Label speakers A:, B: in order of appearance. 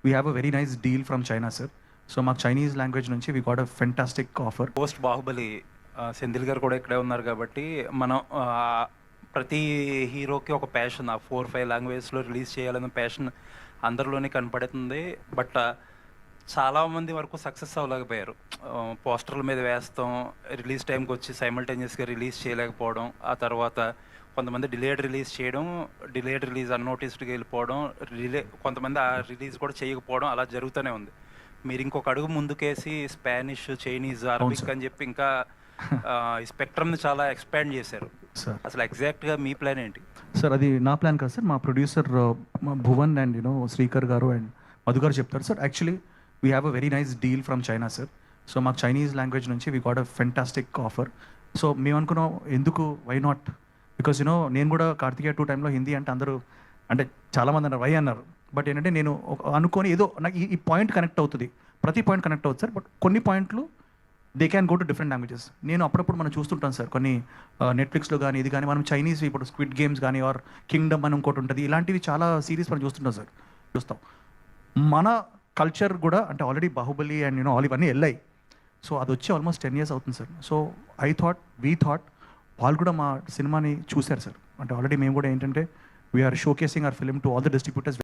A: We have a very nice deal from China sir. So మాకు Chinese language నుంచి we got a fantastic offer.
B: Post Baahubali Senthil గారు కూడా ఇక్కడే ఉన్నారు కాబట్టి మనం ప్రతి హీరోకి ఒక ప్యాషన్, ఆ 4-5 లాంగ్వేజ్లో రిలీజ్ చేయాలన్న ప్యాషన్ అందరిలోనే కనపడుతుంది. బట్ చాలామంది వరకు సక్సెస్ అవ్వలేకపోయారు. పోస్టర్ల మీద వేస్తాం, రిలీజ్ టైంకి వచ్చి సైమల్టేనియస్గా రిలీజ్ చేయలేకపోవడం, ఆ తర్వాత కొంతమంది డిలేడ్ రిలీజ్ చేయడం, డిలేడ్ రిలీజ్ అన్నోటిస్డ్గా వెళ్ళిపోవడం, కొంతమంది ఆ రిలీజ్ కూడా చేయకపోవడం, అలా జరుగుతూనే ఉంది. మీరు ఇంకొక అడుగు ముందుకేసి స్పానిష్, చైనీస్, అరబిక్ అని చెప్పి ఇంకా ఈ స్పెక్ట్రమ్ని చాలా ఎక్స్పాండ్ చేశారు
A: సార్.
B: అసలు ఎగ్జాక్ట్గా మీ ప్లాన్ ఏంటి?
A: సార్ అది నా ప్లాన్ కాదు సార్, మా ప్రొడ్యూసర్ భువన్ అండ్ శ్రీకర్ గారు అండ్ మధు గారు చెప్తారు sir. Actually we have a very nice deal from China sir. So మాకు చైనీస్ లాంగ్వేజ్ నుంచి we got a fantastic offer. So మేము అనుకున్నాం ఎందుకు, వై నాట్, బికాస్ నేను కూడా కార్తికేయ 2 టైంలో హిందీ అంటే అందరూ అంటే చాలామంది అన్నారు వై అన్నారు. బట్ ఏంటంటే నేను అనుకొని ఏదో నాకు ఈ పాయింట్ కనెక్ట్ అవుతుంది, ప్రతి పాయింట్ కనెక్ట్ అవుతుంది సార్. బట్ కొన్ని పాయింట్లు they can go to different languages. నేను అప్పుడప్పుడు మనం చూస్తుంటాం సార్ కొన్ని నెట్ఫ్లిక్స్లో కానీ ఇది కానీ మనం చైనీస్ ఇప్పుడు స్క్విడ్ గేమ్స్ కానీ ఆర్ కింగ్డమ్ అని ఇంకోటి ఉంటుంది, ఇలాంటివి చాలా సిరీస్ మనం చూస్తుంటాం సార్. చూస్తాం మన కల్చర్ కూడా అంటే ఆల్రెడీ బాహుబలి అండ్ ఆల్ ఇవన్నీ వెళ్ళాయి. సో అది వచ్చి ఆల్మోస్ట్ 10 years అవుతుంది సార్. సో వీ థాట్ వాళ్ళు కూడా మా సినిమాని చూశారు సార్. అంటే ఆల్రెడీ మేము కూడా ఏంటంటే we are showcasing our film to all the distributors.